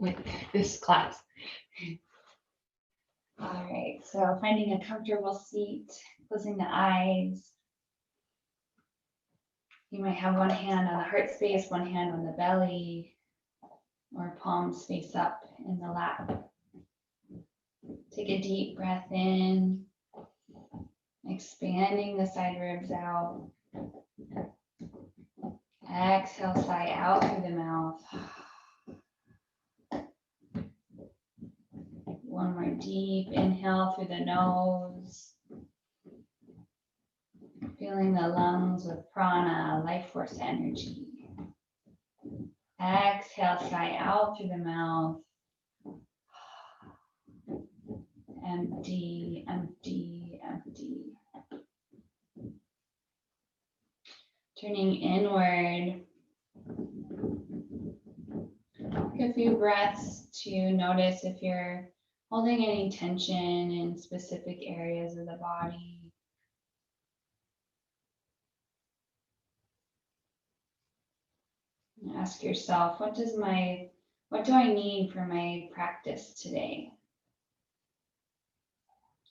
with this class. All right, so finding a comfortable seat, closing the eyes. You might have one hand on the heart space, one hand on the belly, or palms face up in the lap. Take a deep breath in, expanding the side ribs out. Exhale, sigh out through the mouth. One more deep inhale through the nose. Filling the lungs with prana, life force energy. Exhale, sigh out through the mouth. Empty, empty, empty. Turning inward. Take a few breaths to notice if you're holding any tension in specific areas of the body. And ask yourself, what do I need for my practice today?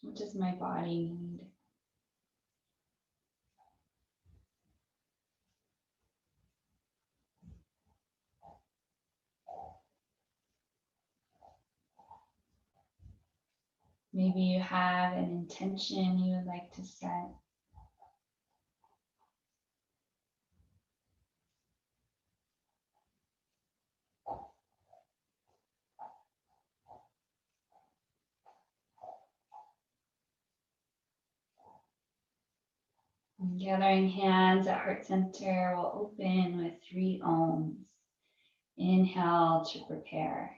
What does my body need? Maybe you have an intention you would like to set. And gathering hands at heart center will open with 3 ohms. Inhale to prepare.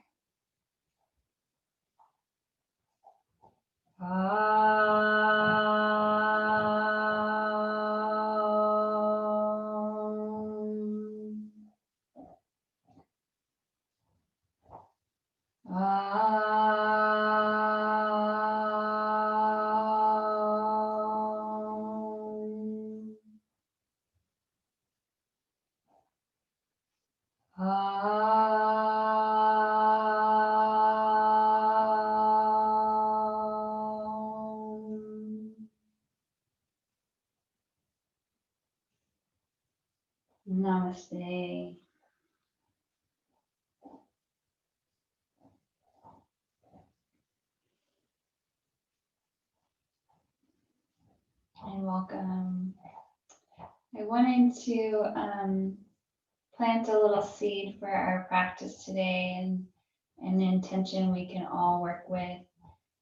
Namaste. And welcome. I wanted to plant a little seed for our practice today and an intention we can all work with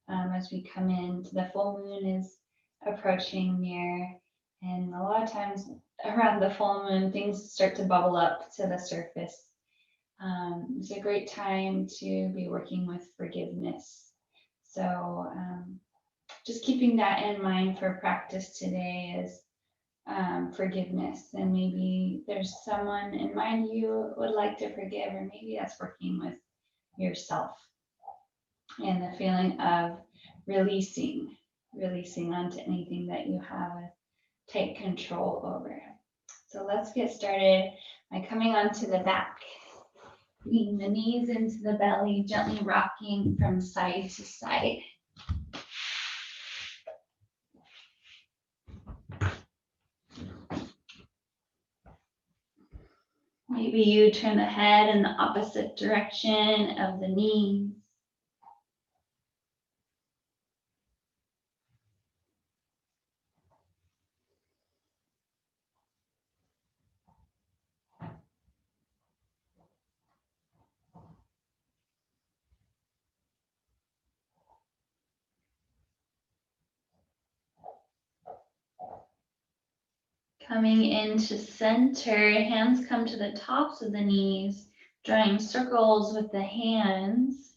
as we come into the full moon is approaching near, and a lot of times around the full moon things start to bubble up to the surface. It's a great time to be working with forgiveness. So just keeping that in mind for practice today is forgiveness, and maybe there's someone in mind you would like to forgive, or maybe that's working with yourself and the feeling of releasing onto anything that you have a tight control over. So let's get started by coming onto the back, bringing the knees into the belly, gently rocking from side to side. Maybe you turn the head in the opposite direction of the knees. Coming into center, hands come to the tops of the knees, drawing circles with the hands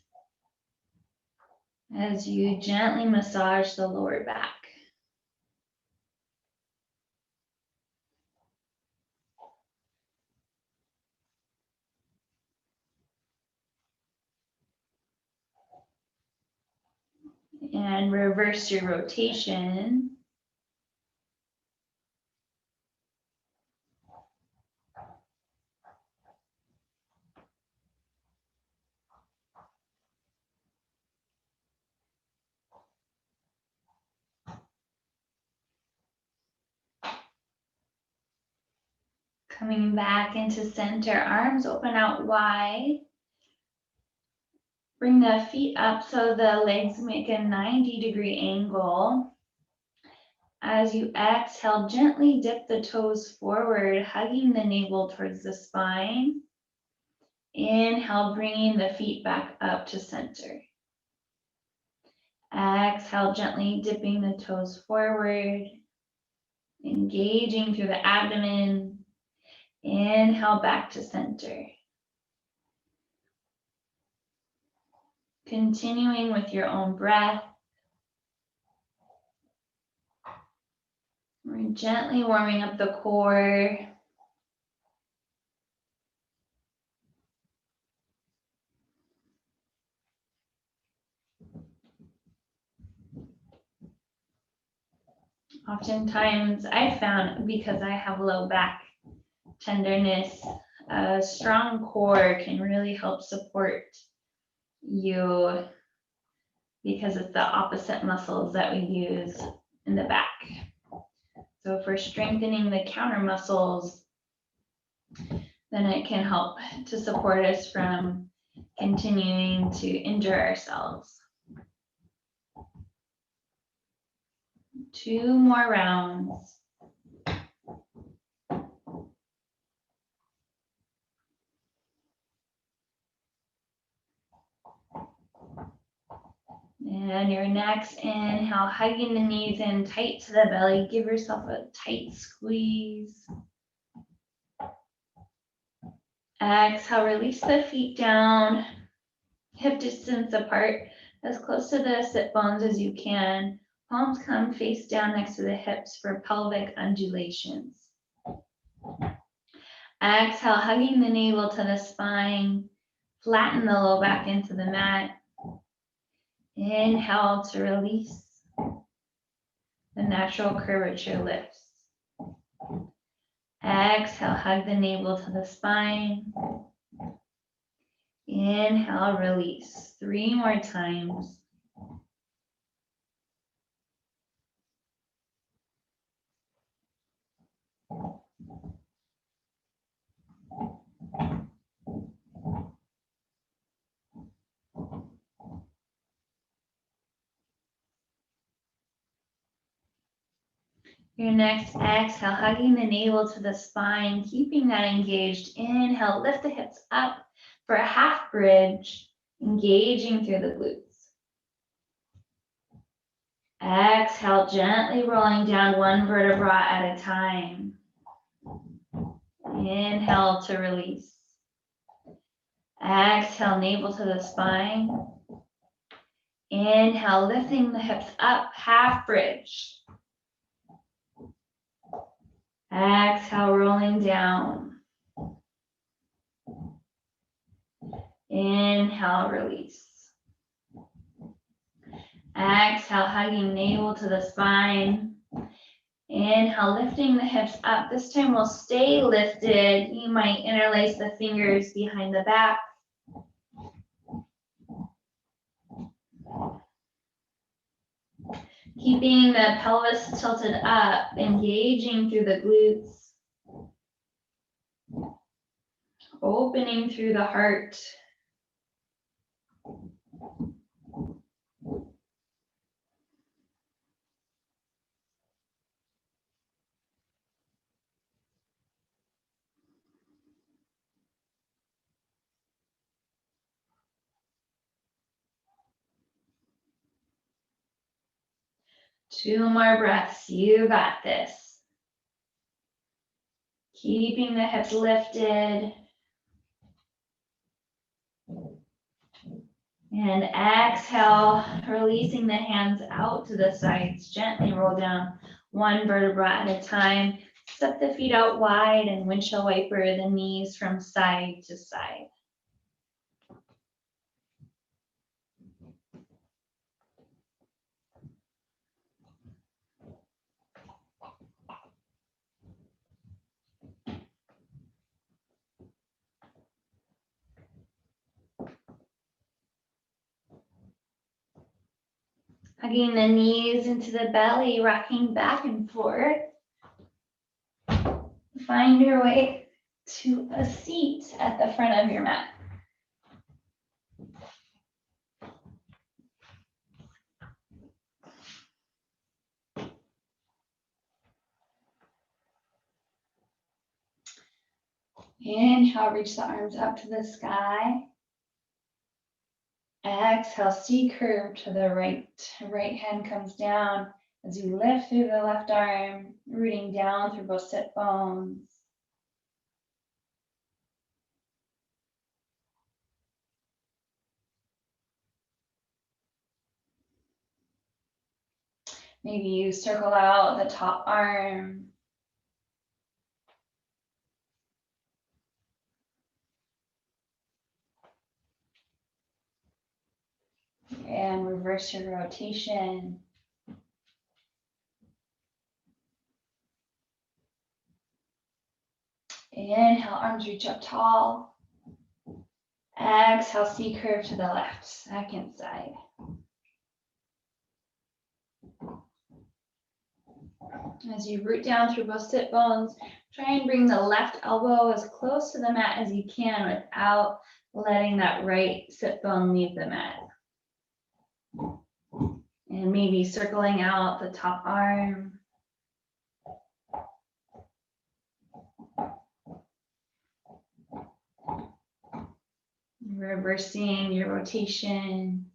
as you gently massage the lower back. And reverse your rotation. Coming back into center, arms open out wide. Bring the feet up so the legs make a 90-degree angle. As you exhale, gently dip the toes forward, hugging the navel towards the spine. Inhale, bringing the feet back up to center. Exhale, gently dipping the toes forward, engaging through the abdomen. Inhale, back to center. Continuing with your own breath. We're gently warming up the core. Oftentimes I found, because I have low back tenderness, a strong core can really help support you because it's the opposite muscles that we use in the back. So if we're strengthening the counter muscles, then it can help to support us from continuing to injure ourselves. 2 more rounds. And your next inhale, hugging the knees in tight to the belly. Give yourself a tight squeeze. Exhale, release the feet down, hip distance apart, as close to the sit bones as you can. Palms come face down next to the hips for pelvic undulations. Exhale, hugging the navel to the spine. Flatten the low back into the mat. Inhale to release. The natural curvature lifts. Exhale, hug the navel to the spine. Inhale, release. 3 more times. Your next exhale, hugging the navel to the spine, keeping that engaged. Inhale, lift the hips up for a half bridge, engaging through the glutes. Exhale, gently rolling down 1 vertebra at a time. Inhale to release. Exhale, navel to the spine. Inhale, lifting the hips up, half bridge. Exhale, rolling down. Inhale, release. Exhale, hugging navel to the spine. Inhale, lifting the hips up. This time we'll stay lifted. You might interlace the fingers behind the back. Keeping the pelvis tilted up, engaging through the glutes. Opening through the heart. Two more breaths. You got this. Keeping the hips lifted. And exhale, releasing the hands out to the sides. Gently roll down 1 vertebra at a time. Step the feet out wide and windshield wiper the knees from side to side. Hugging the knees into the belly, rocking back and forth. Find your way to a seat at the front of your mat. Inhale, reach the arms up to the sky. Exhale, C curve to the right. Right hand comes down as you lift through the left arm, rooting down through both sit bones. Maybe you circle out the top arm. And reverse your rotation. Inhale, arms reach up tall. Exhale, C curve to the left, second side. As you root down through both sit bones, try and bring the left elbow as close to the mat as you can without letting that right sit bone leave the mat. And maybe circling out the top arm. Reversing your rotation.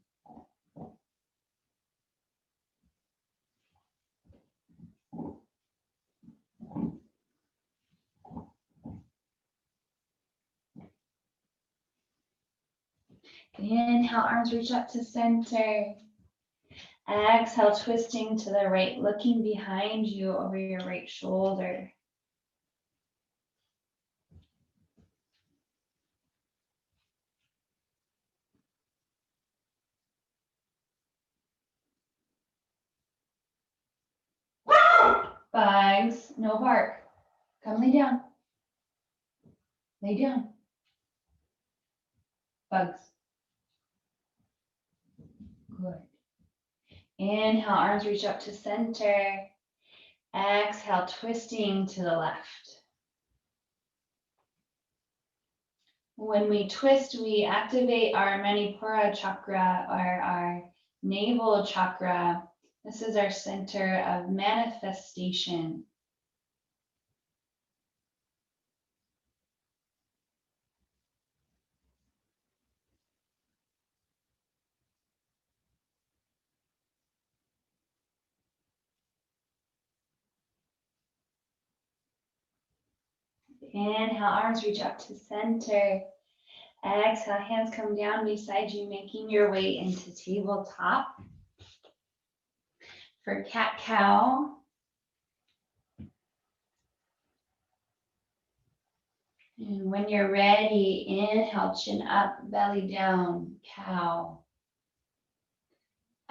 Inhale, arms reach up to center. Exhale, twisting to the right, looking behind you over your right shoulder. Bugs, no bark. Come lay down. Lay down. Bugs. Good. Inhale, arms reach up to center. Exhale, twisting to the left. When we twist, we activate our Manipura chakra or our navel chakra. This is our center of manifestation. Inhale, arms reach up to center. Exhale, hands come down beside you, making your way into tabletop. For cat-cow. And when you're ready, inhale, chin up, belly down, cow.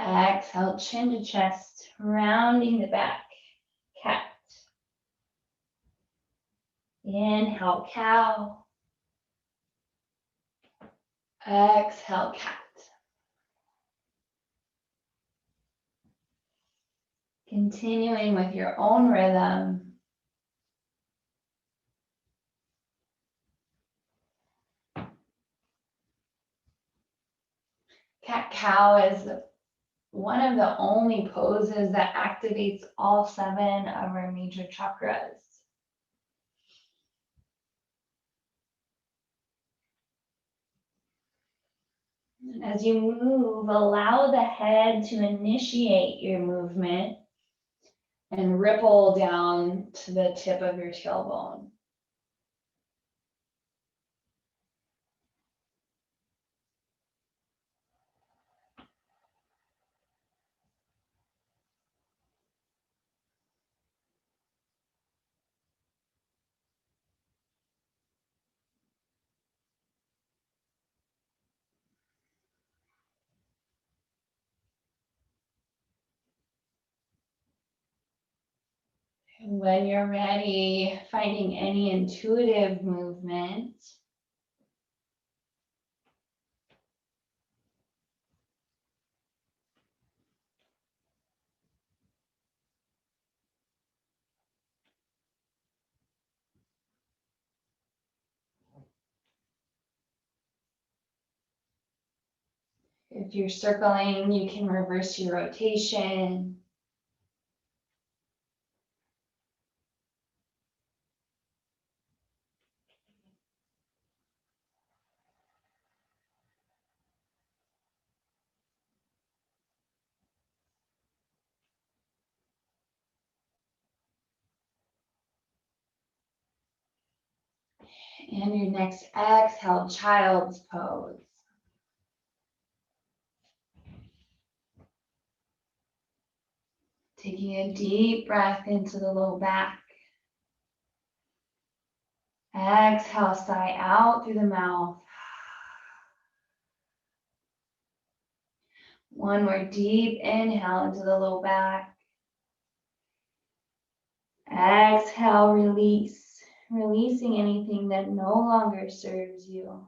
Exhale, chin to chest, rounding the back, cat. Inhale, cow. Exhale, cat. Continuing with your own rhythm. Cat-cow is one of the only poses that activates all 7 of our major chakras. As you move, allow the head to initiate your movement and ripple down to the tip of your tailbone. And when you're ready, finding any intuitive movement. If you're circling, you can reverse your rotation. And your next exhale, child's pose. Taking a deep breath into the low back. Exhale, sigh out through the mouth. One more deep inhale into the low back. Exhale, release. Releasing anything that no longer serves you.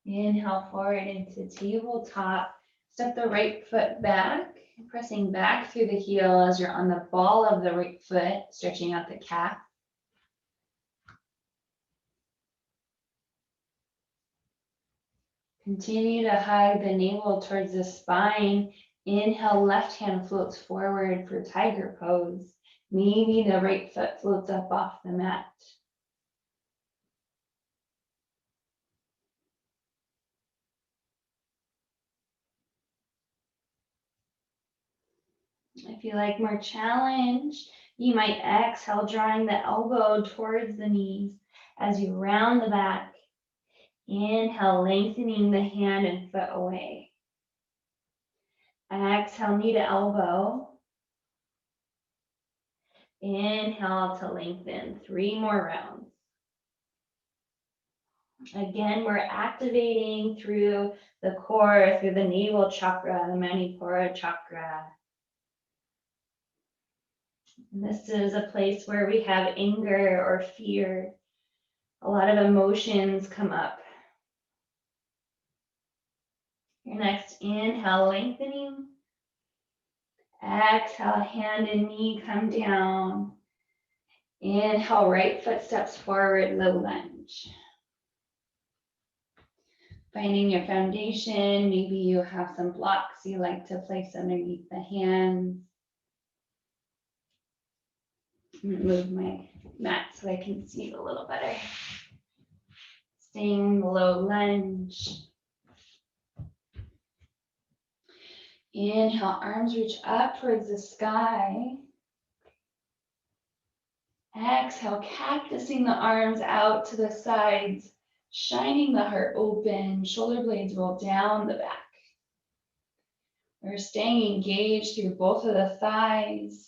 Inhale forward into tabletop. Step the right foot back, pressing back through the heel as you're on the ball of the right foot, stretching out the calf. Continue to hug the navel towards the spine. Inhale, left hand floats forward for tiger pose. Maybe the right foot floats up off the mat. If you like more challenge, you might exhale, drawing the elbow towards the knees as you round the back. Inhale, lengthening the hand and foot away. Exhale, knee to elbow. Inhale to lengthen. 3 more rounds. Again, we're activating through the core, through the navel chakra, the Manipura chakra. And this is a place where we have anger or fear. A lot of emotions come up. Your next inhale, lengthening. Exhale, hand and knee come down. Inhale, right foot steps forward, low lunge. Finding your foundation, maybe you have some blocks you like to place underneath the hands. I'm gonna move my mat so I can see a little better. Staying low lunge. Inhale, arms reach up towards the sky. Exhale, cactusing the arms out to the sides, shining the heart open, shoulder blades roll down the back. We're staying engaged through both of the thighs.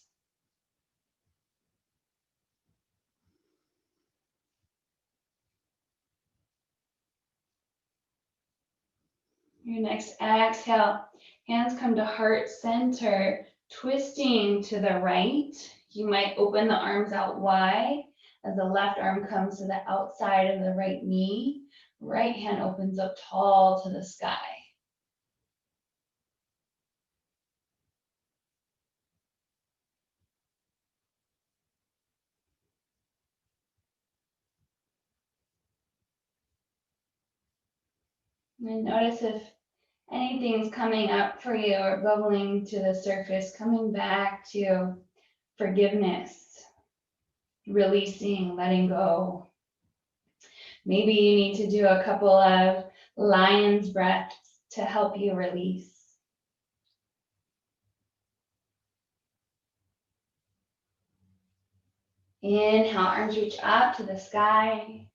Your next exhale, hands come to heart center, twisting to the right. You might open the arms out wide as the left arm comes to the outside of the right knee. Right hand opens up tall to the sky. And notice if anything's coming up for you or bubbling to the surface, coming back to forgiveness, releasing, letting go. Maybe you need to do a couple of lion's breaths to help you release. Inhale, arms reach up to the sky.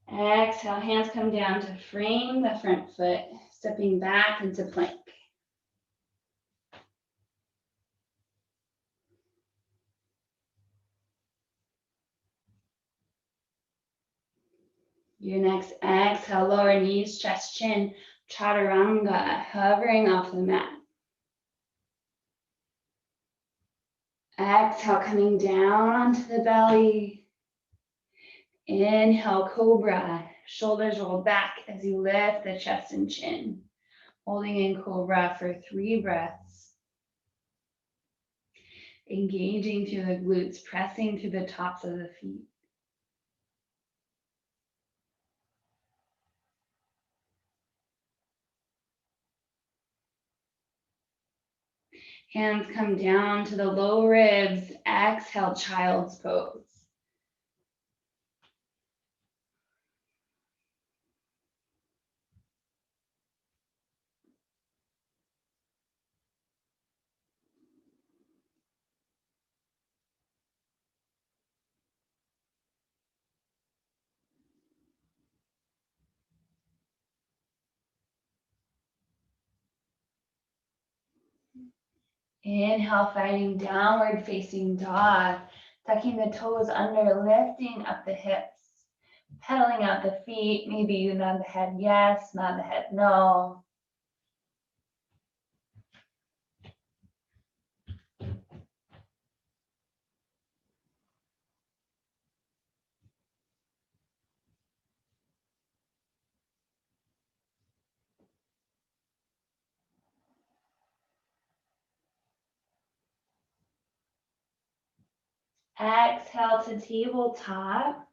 Exhale, hands come down to frame the front foot, stepping back into plank. Your next exhale, lower knees, chest, chin, chaturanga, hovering off the mat. Exhale, coming down onto the belly. Inhale, cobra. Shoulders roll back as you lift the chest and chin. Holding in cobra for 3 breaths. engaging through the glutes, pressing through the tops of the feet. Hands come down to the low ribs. Exhale, child's pose. Inhale, finding downward facing dog. Tucking the toes under, lifting up the hips. Pedaling out the feet. Maybe you nod the head yes, nod the head no. Exhale to tabletop.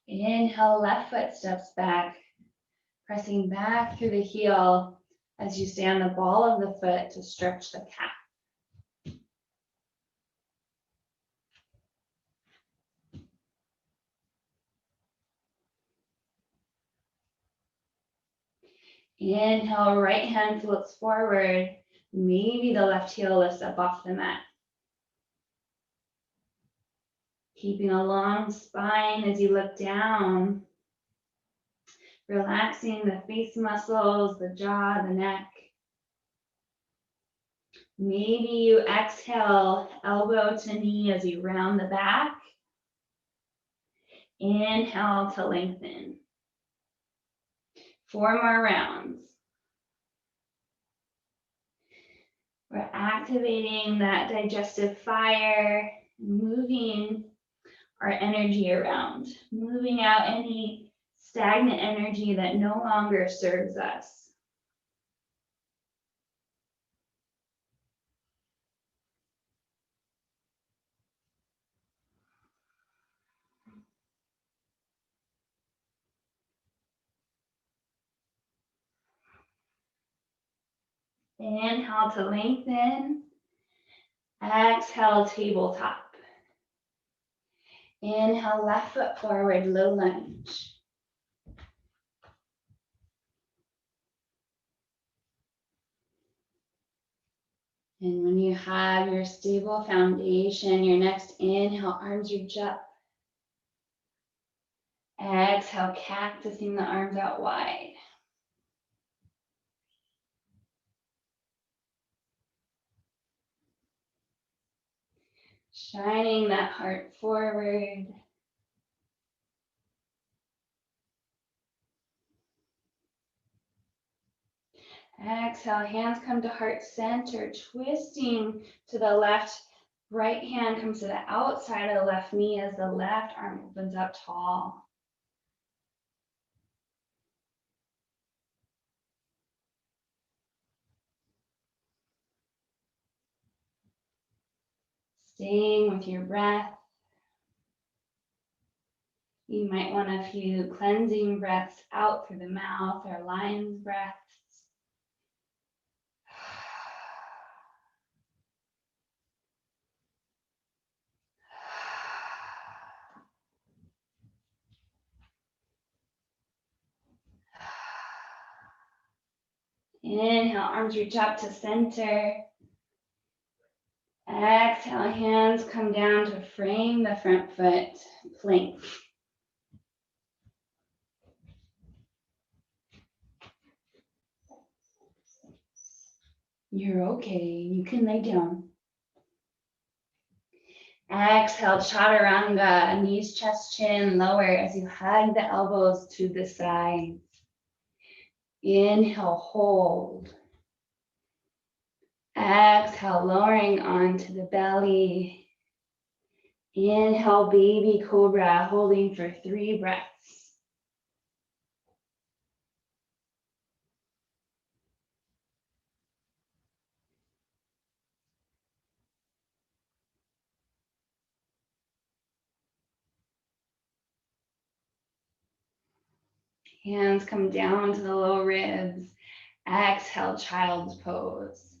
Inhale, left foot steps back, pressing back through the heel as you stay on the ball of the foot to stretch the calf. Inhale, right hand floats forward. Maybe the left heel lifts up off the mat. Keeping a long spine as you look down. Relaxing the face muscles, the jaw, the neck. Maybe you exhale, elbow to knee as you round the back. Inhale to lengthen. 4 more rounds. We're activating that digestive fire, moving our energy around, moving out any stagnant energy that no longer serves us. Inhale to lengthen. Exhale, tabletop. Inhale, left foot forward, low lunge. And when you have your stable foundation, your next inhale, arms reach up. Exhale, cactusing the arms out wide. Shining that heart forward. Exhale, hands come to heart center, twisting to the left. Right hand comes to the outside of the left knee as the left arm opens up tall. Staying with your breath. You might want a few cleansing breaths out through the mouth or lion's breaths. Inhale, arms reach up to center. Exhale, hands come down to frame the front foot, plank. You're okay, you can lay down. Exhale, chaturanga, knees, chest, chin, lower as you hug the elbows to the sides. Inhale, hold. Exhale, lowering onto the belly. Inhale, baby cobra, holding for 3 breaths. Hands come down to the low ribs. Exhale, child's pose.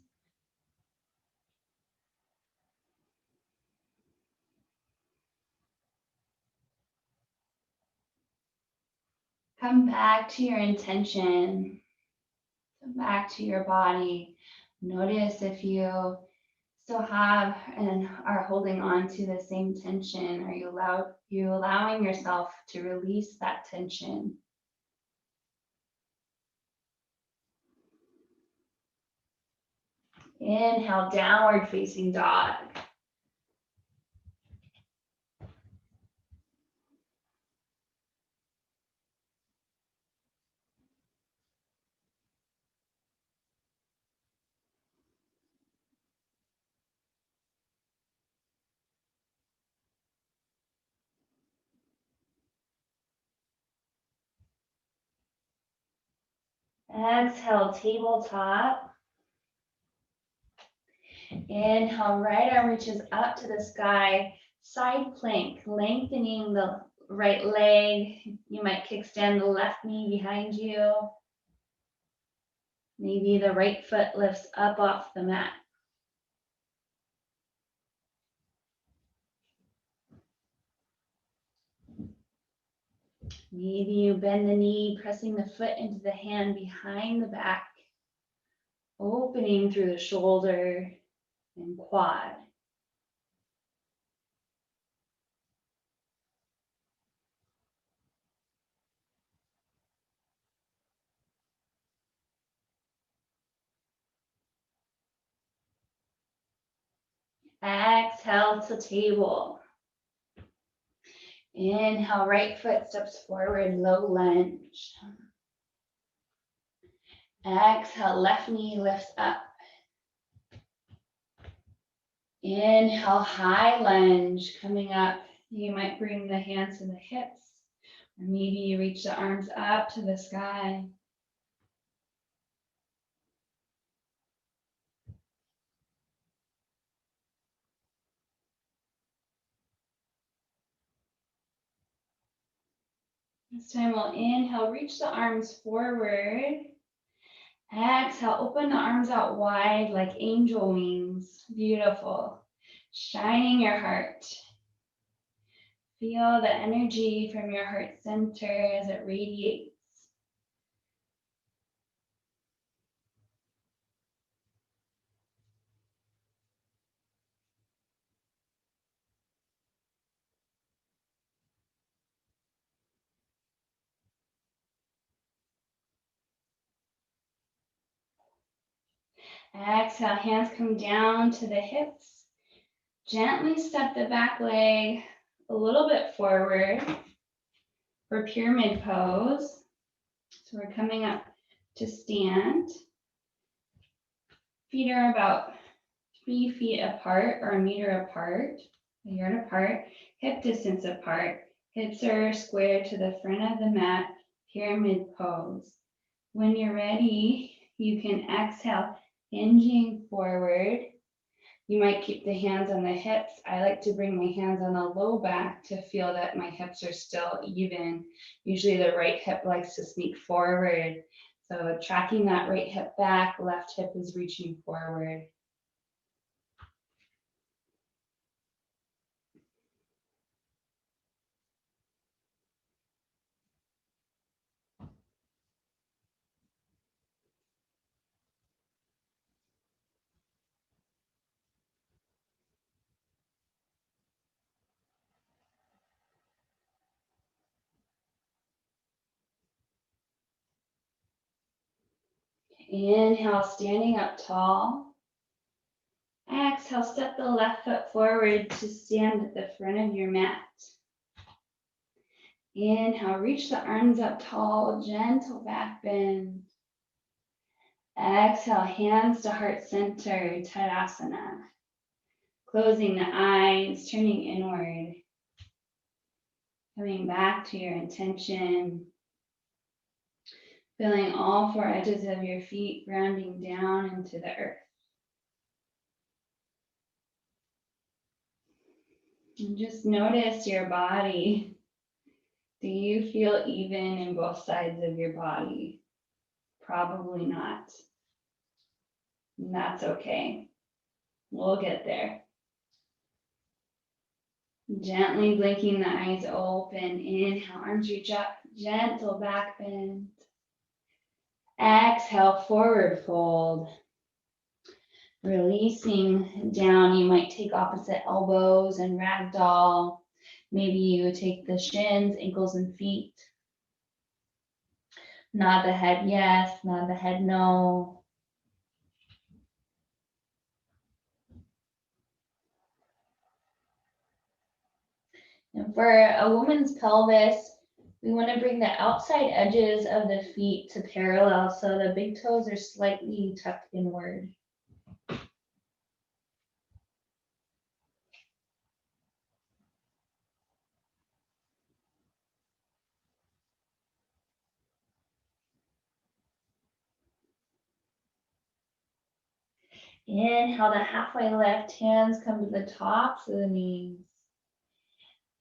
Come back to your intention. Come back to your body. Notice if you still have and are holding on to the same tension. Are you allowing yourself to release that tension? Inhale, downward facing dog. Exhale, tabletop. Inhale, right arm reaches up to the sky. Side plank, lengthening the right leg. You might kickstand the left knee behind you. Maybe the right foot lifts up off the mat. Maybe you bend the knee, pressing the foot into the hand behind the back, opening through the shoulder and quad. Exhale to table. Inhale, right foot steps forward, low lunge. Exhale, left knee lifts up. Inhale, high lunge, coming up. You might bring the hands to the hips, or maybe you reach the arms up to the sky. This time we'll inhale, reach the arms forward. Exhale, open the arms out wide like angel wings. Beautiful. Shining your heart. Feel the energy from your heart center as it radiates. Exhale, hands come down to the hips. Gently step the back leg a little bit forward for pyramid pose. So we're coming up to stand. Feet are about 3 feet apart or 1 meter apart, a yard apart, hip distance apart. Hips are square to the front of the mat, pyramid pose. When you're ready, you can exhale, hinging forward. You might keep the hands on the hips. I like to bring my hands on the low back to feel that my hips are still even. Usually the right hip likes to sneak forward. So tracking that right hip back, left hip is reaching forward. Inhale, standing up tall. Exhale, step the left foot forward to stand at the front of your mat. Inhale, reach the arms up tall, gentle back bend. Exhale, hands to heart center, Tadasana. Closing the eyes, turning inward. Coming back to your intention. Feeling all 4 edges of your feet grounding down into the earth. And just notice your body. Do you feel even in both sides of your body? Probably not. And that's okay. We'll get there. Gently blinking the eyes open. Inhale, arms reach up, gentle back bend. Exhale, forward fold. Releasing down, you might take opposite elbows and ragdoll. Maybe you take the shins, ankles, and feet. Nod the head yes, nod the head no. And for a woman's pelvis, we want to bring the outside edges of the feet to parallel so the big toes are slightly tucked inward. Inhale the halfway lift, hands come to the tops of the knees.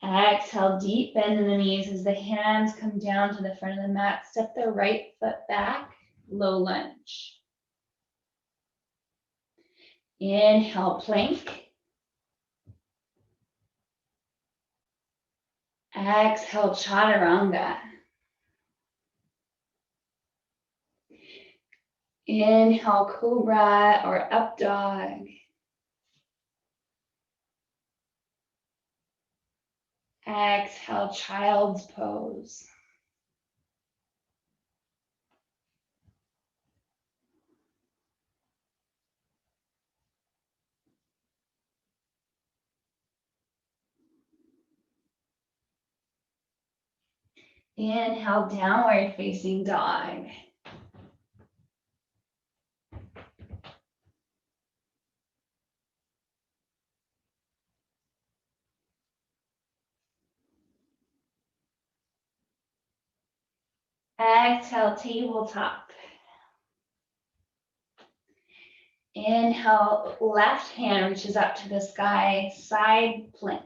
Exhale, deep bend in the knees as the hands come down to the front of the mat. Step the right foot back, low lunge. Inhale, plank. Exhale, chaturanga. Inhale, cobra or up dog. Exhale, child's pose. Inhale, downward facing dog. Exhale, tabletop. Inhale, left hand reaches up to the sky, side plank.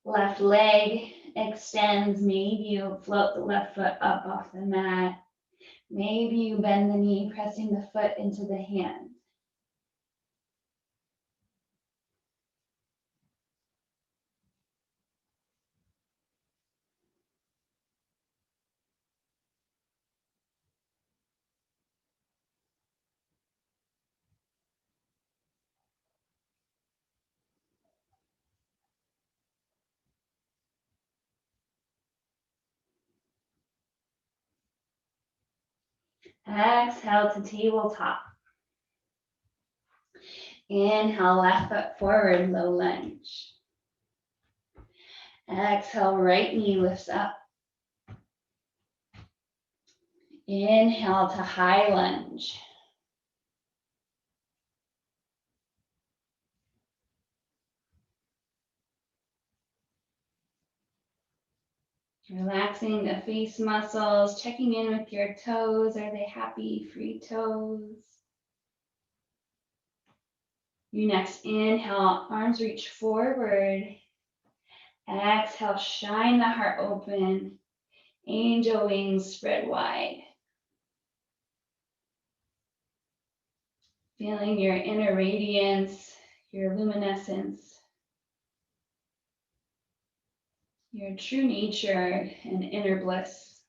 Left leg extends. Maybe you float the left foot up off the mat. Maybe you bend the knee, pressing the foot into the hand. Exhale to tabletop. Inhale, left foot forward, low lunge. Exhale, right knee lifts up. Inhale to high lunge. Relaxing the face muscles, checking in with your toes. Are they happy, free toes? You next inhale, arms reach forward. Exhale, shine the heart open. Angel wings spread wide. Feeling your inner radiance, your luminescence, your true nature and inner bliss.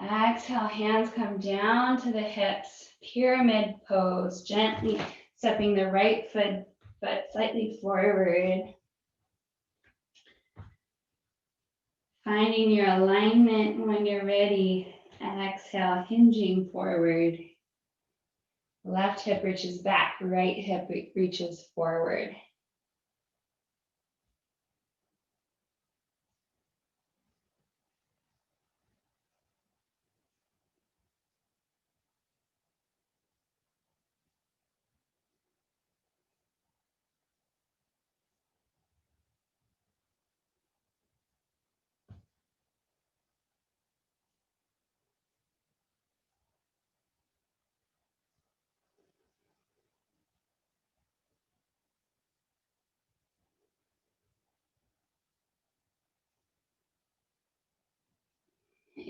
Exhale, hands come down to the hips, pyramid pose, gently stepping the right foot slightly forward. Finding your alignment when you're ready. Exhale, hinging forward. Left hip reaches back, right hip reaches forward.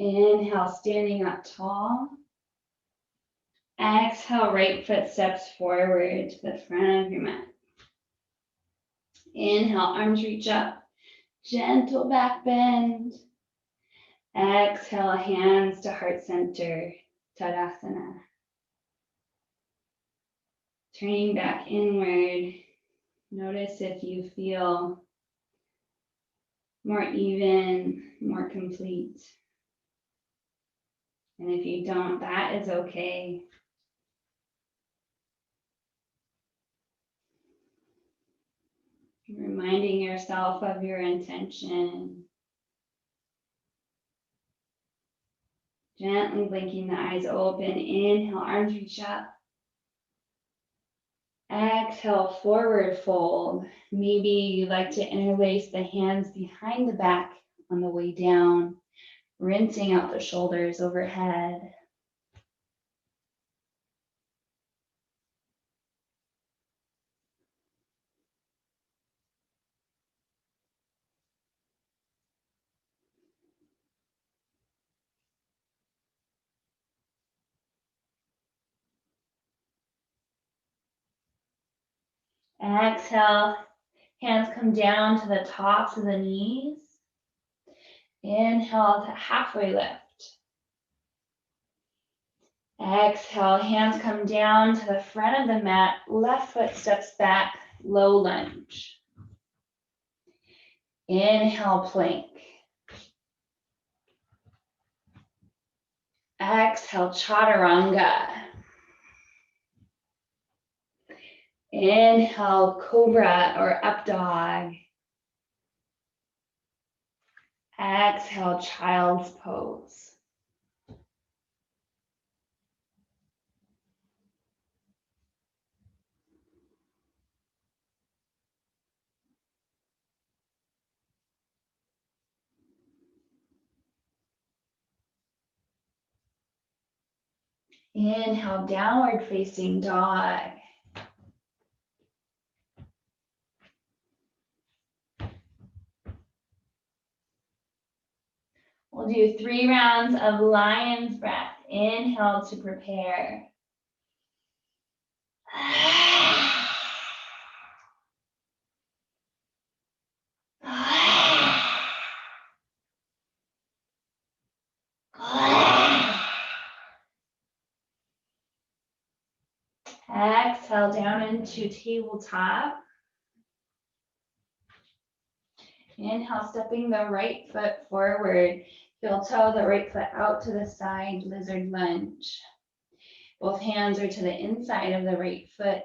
Inhale, standing up tall. Exhale, right foot steps forward to the front of your mat. Inhale, arms reach up. Gentle back bend. Exhale, hands to heart center, Tadasana. Turning back inward, notice if you feel more even, more complete. And if you don't, that is okay. Reminding yourself of your intention. Gently blinking the eyes open. Inhale, arms reach up. Exhale, forward fold. Maybe you like to interlace the hands behind the back on the way down, rinsing out the shoulders overhead. Exhale, hands come down to the tops of the knees. Inhale to halfway lift. Exhale, hands come down to the front of the mat. Left foot steps back, low lunge. Inhale, plank. Exhale, chaturanga. Inhale, cobra or up dog. Exhale, child's pose. Inhale, downward facing dog. We'll do 3 rounds of lion's breath. Inhale to prepare. Exhale down into tabletop. Inhale, stepping the right foot forward. Heel toe the right foot out to the side, lizard lunge. Both hands are to the inside of the right foot.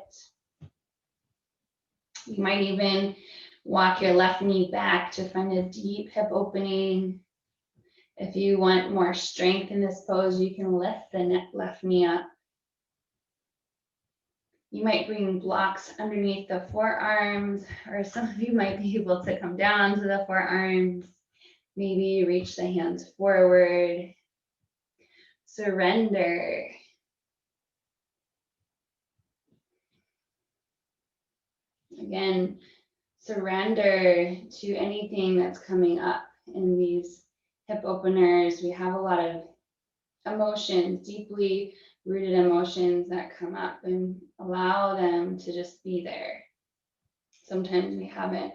You might even walk your left knee back to find a deep hip opening. If you want more strength in this pose, you can lift the left knee up. You might bring blocks underneath the forearms, or some of you might be able to come down to the forearms. Maybe you reach the hands forward. Surrender. Again, surrender to anything that's coming up in these hip openers. We have a lot of emotions, deeply rooted emotions that come up, and allow them to just be there. Sometimes we haven't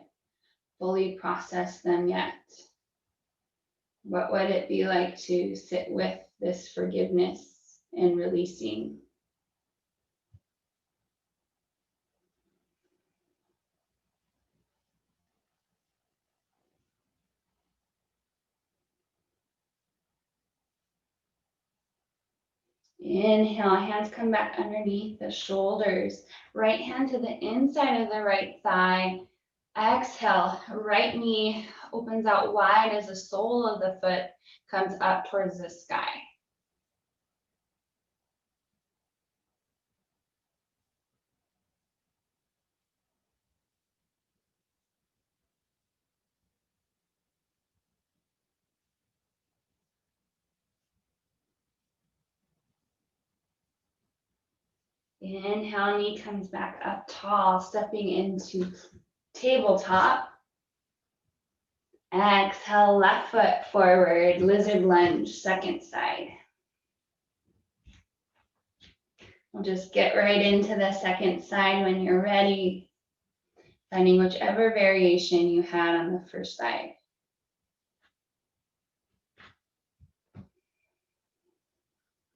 fully processed them yet. What would it be like to sit with this forgiveness and releasing? Inhale, hands come back underneath the shoulders. Right hand to the inside of the right thigh. Exhale, right knee opens out wide as the sole of the foot comes up towards the sky. Inhale, knee comes back up tall, stepping into tabletop. Exhale, left foot forward, lizard lunge, second side. We'll just get right into the second side when you're ready, finding whichever variation you had on the first side.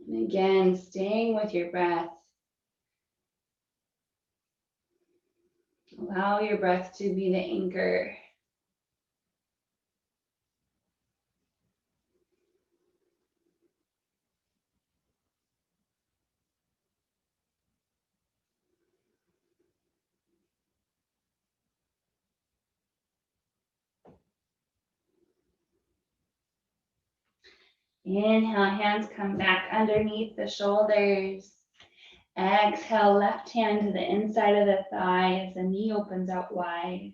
And again, staying with your breath. Allow your breath to be the anchor. Inhale, hands come back underneath the shoulders. Exhale, left hand to the inside of the thigh as the knee opens out wide.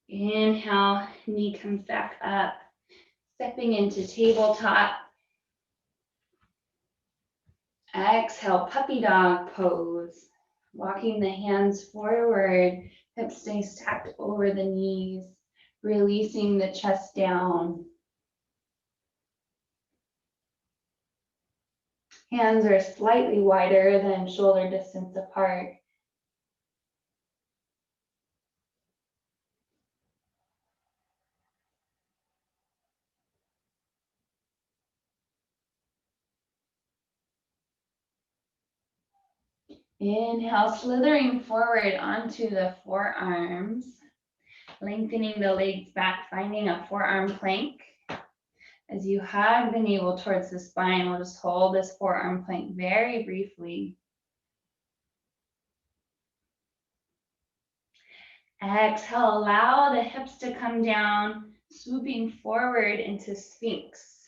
Inhale, knee comes back up, stepping into tabletop. Exhale, puppy dog pose. Walking the hands forward, hips stay stacked over the knees, releasing the chest down. Hands are slightly wider than shoulder distance apart. Inhale, slithering forward onto the forearms, lengthening the legs back, finding a forearm plank. As you hug the navel towards the spine, we'll just hold this forearm plank very briefly. Exhale, allow the hips to come down, swooping forward into Sphinx.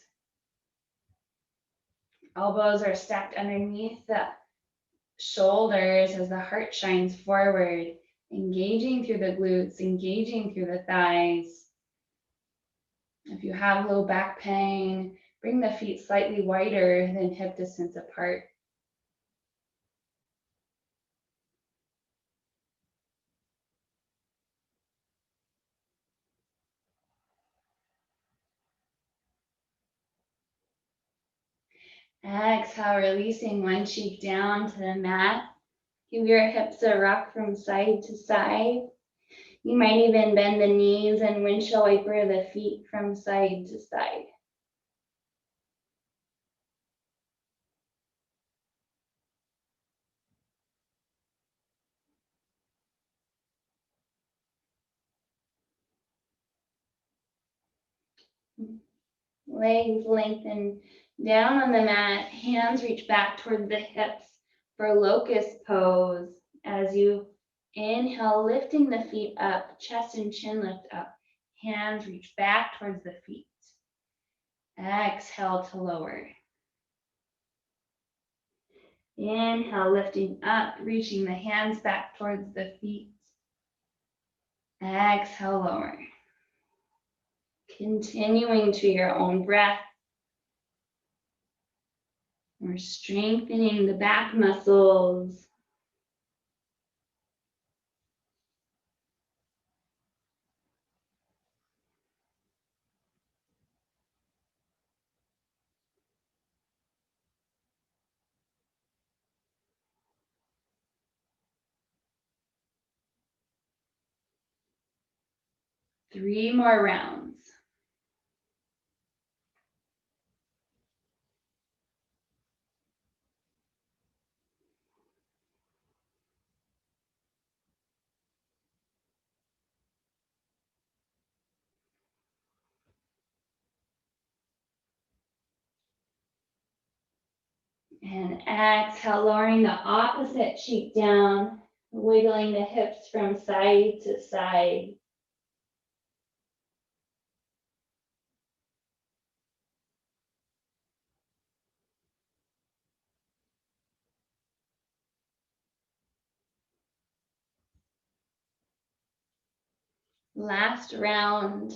Elbows are stacked underneath the shoulders as the heart shines forward, engaging through the glutes, engaging through the thighs. If you have low back pain, bring the feet slightly wider than hip distance apart. Exhale, releasing one cheek down to the mat. Give your hips a rock from side to side. You might even bend the knees and windshield wiper the feet from side to side. Legs lengthen down on the mat. Hands reach back toward the hips for locust pose. As you inhale, lifting the feet up, chest and chin lift up. Hands reach back towards the feet. Exhale to lower. Inhale, lifting up, reaching the hands back towards the feet. Exhale, lower. Continuing to your own breath. We're strengthening the back muscles. Three more rounds. And exhale, lowering the opposite cheek down, wiggling the hips from side to side. last round.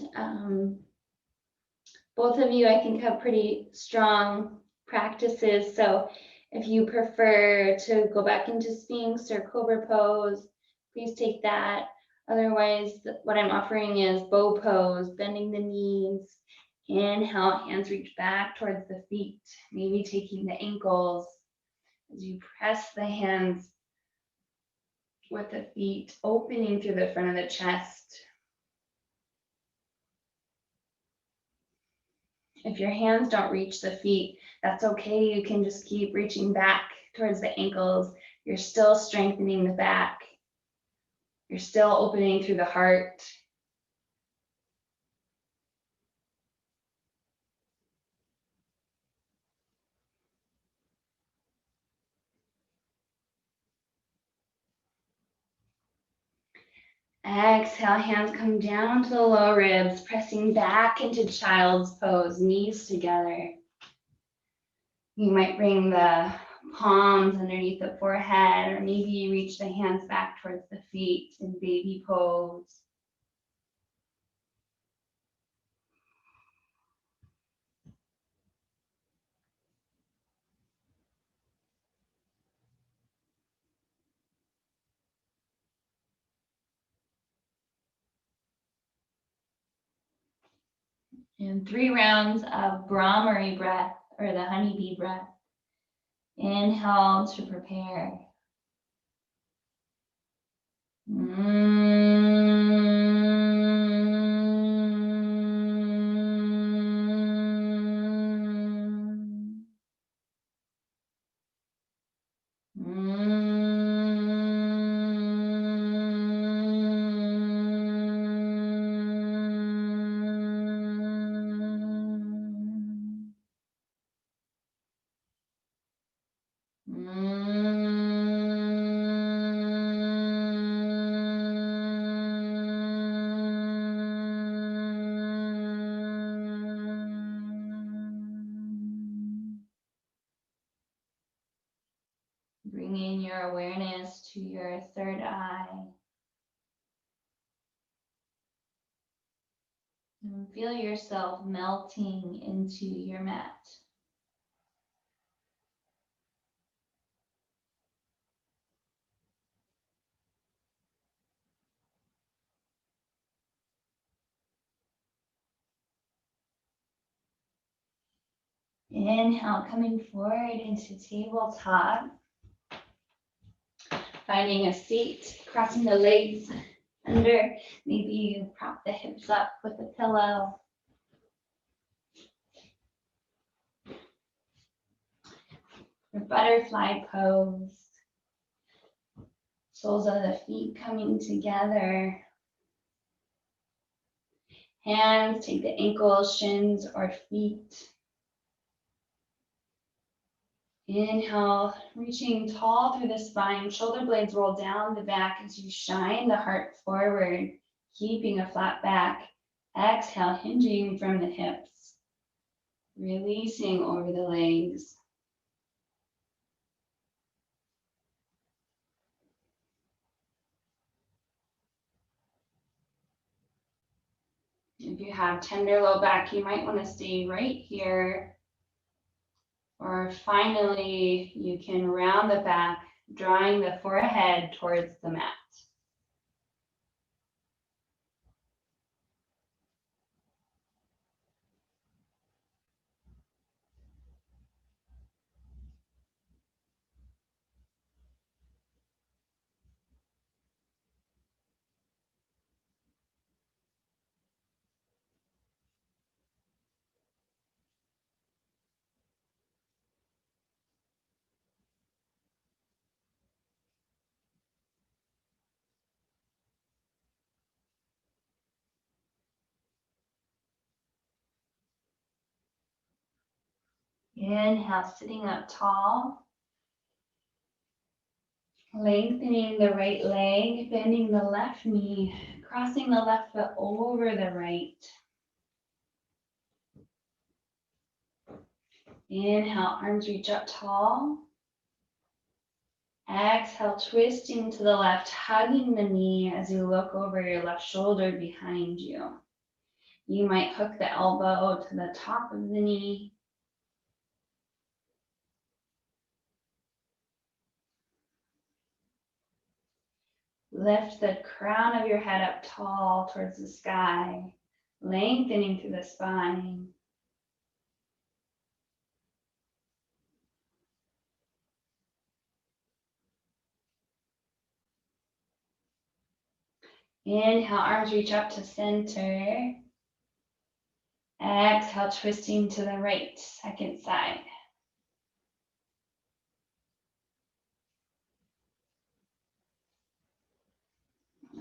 Both of you, I think, have pretty strong practices. So if you prefer to go back into Sphinx or Cobra pose, please take that. Otherwise, what I'm offering is bow pose, bending the knees. Inhale, hands reach back towards the feet, maybe taking the ankles as you press the hands with the feet, opening through the front of the chest. If your hands don't reach the feet, that's okay. You can just keep reaching back towards the ankles. You're still strengthening the back. You're still opening through the heart. Exhale, hands come down to the lower ribs, pressing back into child's pose, knees together. You might bring the palms underneath the forehead, or maybe you reach the hands back towards the feet in baby pose. And 3 rounds of Brahmari breath, or the honeybee breath. Inhale to prepare. Bringing your awareness to your third eye. And feel yourself melting into your mat. Inhale, coming forward into tabletop. Finding a seat, crossing the legs under. Maybe you prop the hips up with a pillow. Your butterfly pose. Soles of the feet coming together. Hands take the ankles, shins, or feet. Inhale, reaching tall through the spine. Shoulder blades roll down the back as you shine the heart forward, keeping a flat back. Exhale, hinging from the hips. Releasing over the legs. If you have tender low back, you might want to stay right here. Or finally, you can round the back, drawing the forehead towards the mat. Inhale, sitting up tall. Lengthening the right leg, bending the left knee, crossing the left foot over the right. Inhale, arms reach up tall. Exhale, twisting to the left, hugging the knee as you look over your left shoulder behind you. You might hook the elbow to the top of the knee. Lift the crown of your head up tall towards the sky, lengthening through the spine. Inhale, arms reach up to center. Exhale, twisting to the right, second side.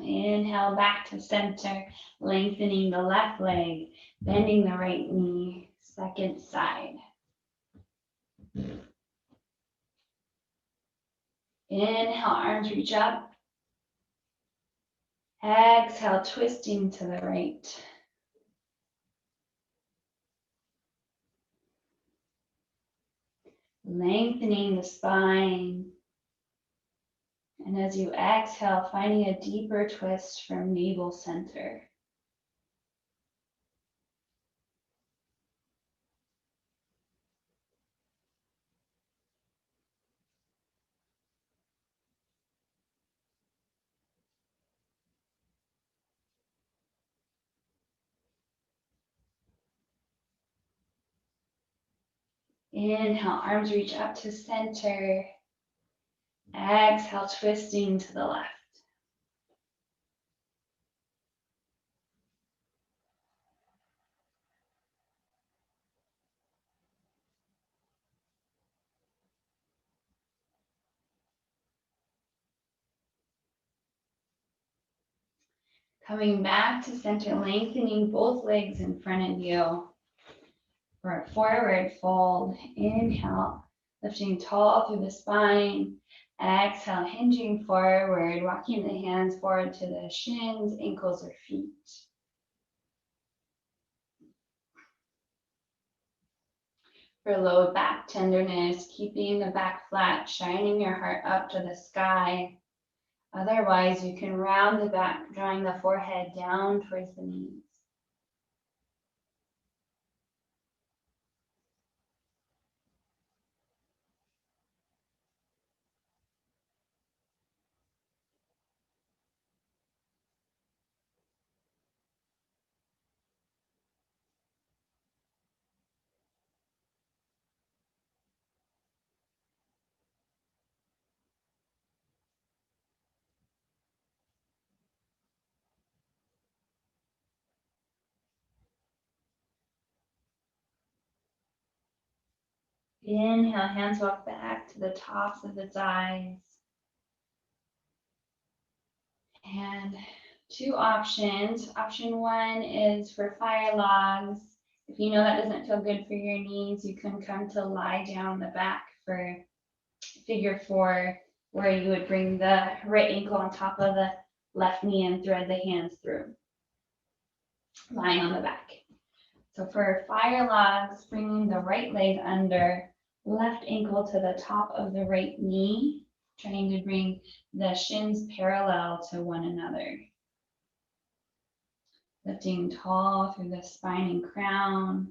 Inhale, back to center, lengthening the left leg, bending the right knee, second side. Inhale, arms reach up. Exhale, twisting to the right. Lengthening the spine. And as you exhale, finding a deeper twist from navel center. Inhale, arms reach up to center. Exhale, twisting to the left. Coming back to center, lengthening both legs in front of you for a forward fold. Inhale, lifting tall through the spine. Exhale, hinging forward, walking the hands forward to the shins, ankles, or feet. For low back tenderness, keeping the back flat, shining your heart up to the sky. Otherwise, you can round the back, drawing the forehead down towards the knees. Inhale, hands walk back to the tops of the thighs. And two options. Option one is for fire logs. If you know that doesn't feel good for your knees, you can come to lie down the back for figure four, where you would bring the right ankle on top of the left knee and thread the hands through, lying on the back. So for fire logs, bringing the right leg under, left ankle to the top of the right knee, trying to bring the shins parallel to one another. Lifting tall through the spine and crown.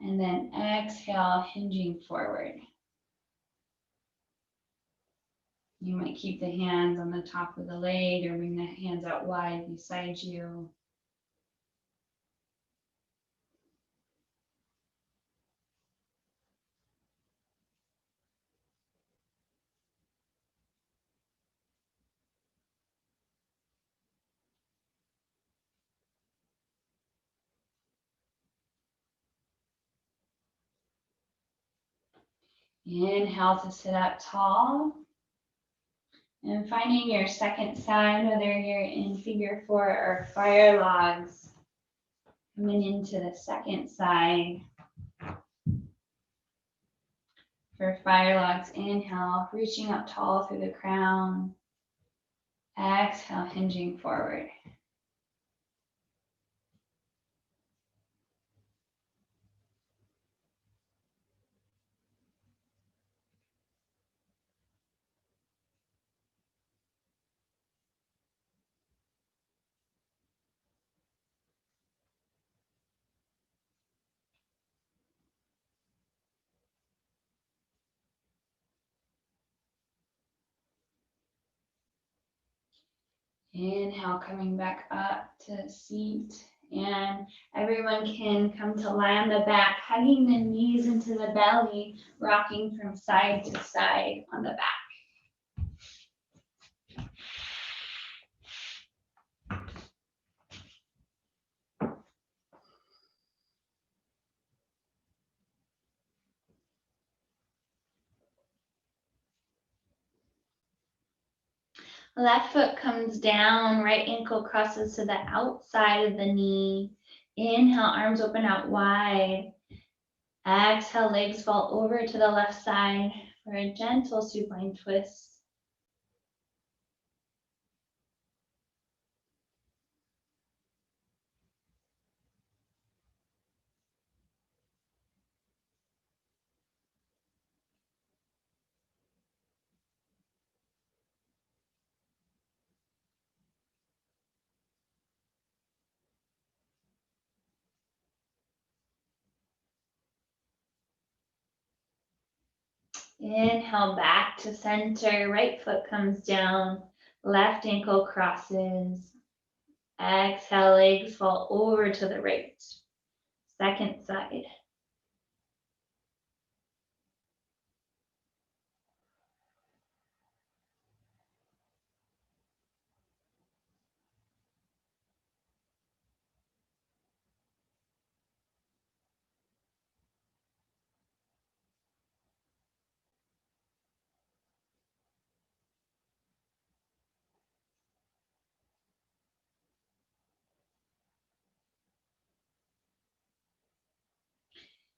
And then exhale, hinging forward. You might keep the hands on the top of the leg or bring the hands out wide beside you. Inhale to sit up tall. And finding your second side, whether you're in figure four or fire logs, coming into the second side. For fire logs, inhale, reaching up tall through the crown. Exhale, hinging forward. Inhale, coming back up to seat. And everyone can come to lie on the back, hugging the knees into the belly, rocking from side to side on the back. Left foot comes down, right ankle crosses to the outside of the knee. Inhale, arms open out wide. Exhale, legs fall over to the left side for a gentle supine twist. Inhale, back to center. Right foot comes down. Left ankle crosses. Exhale, legs fall over to the right. Second side.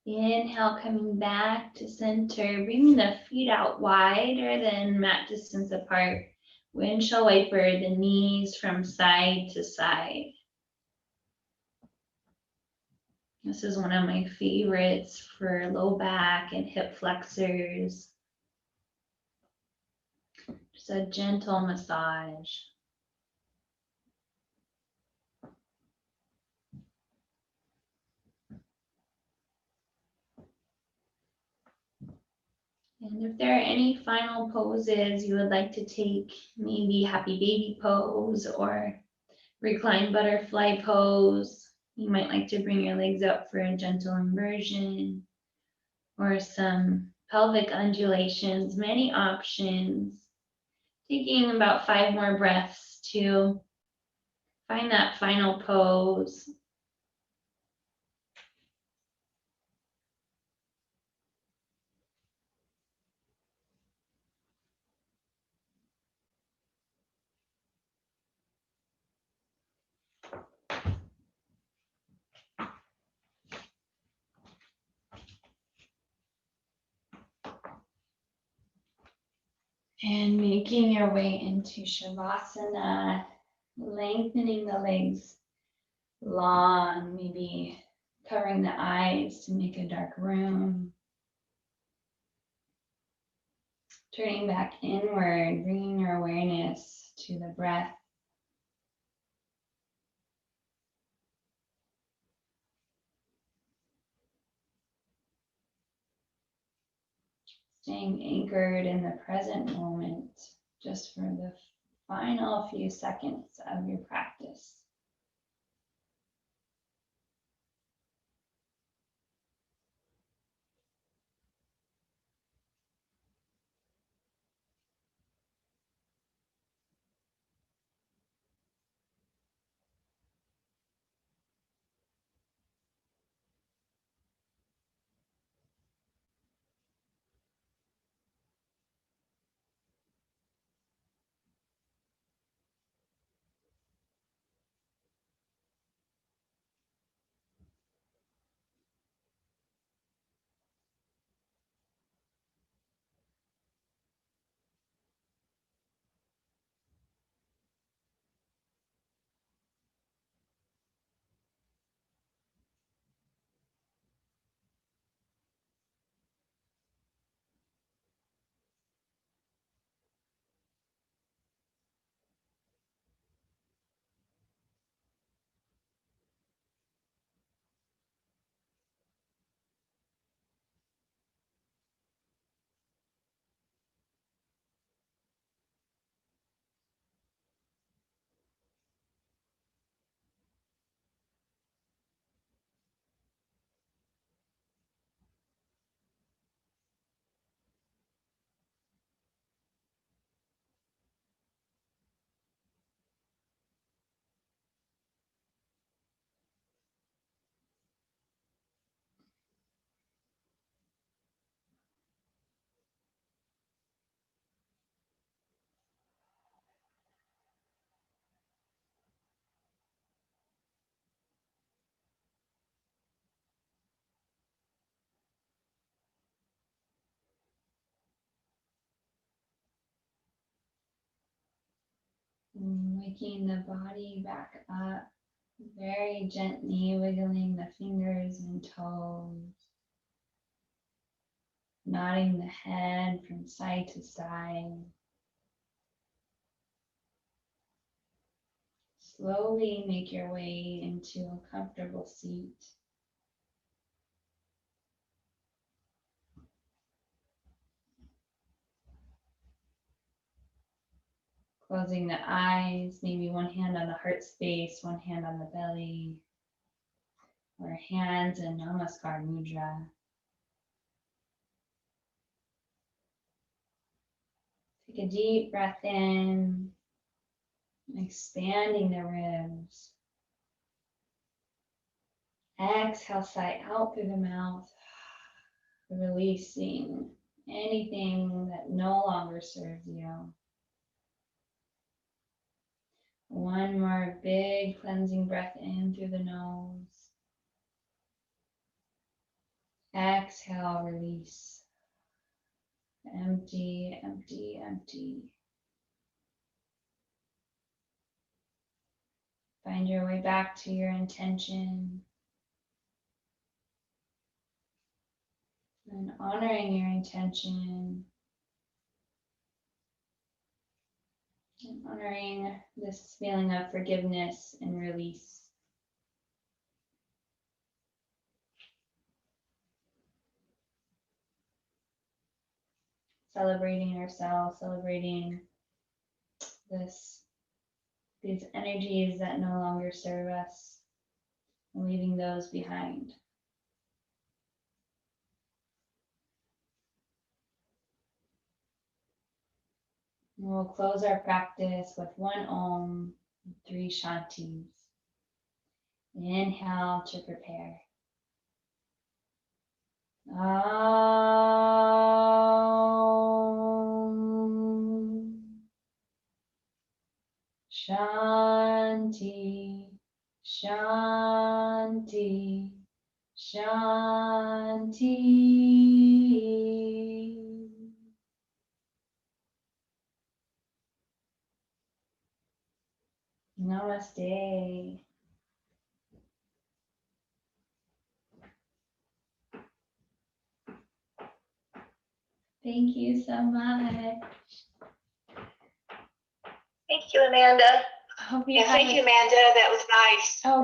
Inhale, coming back to center, bringing the feet out wider than mat distance apart. Windshield wiper the knees from side to side. This is one of my favorites for low back and hip flexors. Just a gentle massage. And if there are any final poses you would like to take, maybe happy baby pose or reclined butterfly pose, you might like to bring your legs up for a gentle inversion or some pelvic undulations, many options. Taking about 5 more breaths to find that final pose. And making your way into Shavasana, lengthening the legs long, maybe covering the eyes to make a dark room. Turning back inward, bringing your awareness to the breath. Staying anchored in the present moment just for the final few seconds of your practice. Waking the body back up, very gently wiggling the fingers and toes, nodding the head from side to side. Slowly make your way into a comfortable seat. Closing the eyes, maybe one hand on the heart space, one hand on the belly, or hands in Namaskar Mudra. Take a deep breath in, expanding the ribs. Exhale, sigh out through the mouth, releasing anything that no longer serves you. One more big cleansing breath in through the nose. Exhale, release. Empty, empty, empty. Find your way back to your intention. And honoring your intention. And honoring this feeling of forgiveness and release. Celebrating ourselves, celebrating these energies that no longer serve us, and leaving those behind. And we'll close our practice with one Om, 3 Shantis. Inhale to prepare. Om. Shanti, Shanti, Shanti. Namaste. Thank you so much. Thank you, Amanda. Hope you Yeah, have thank you, Amanda. That was nice. Oh,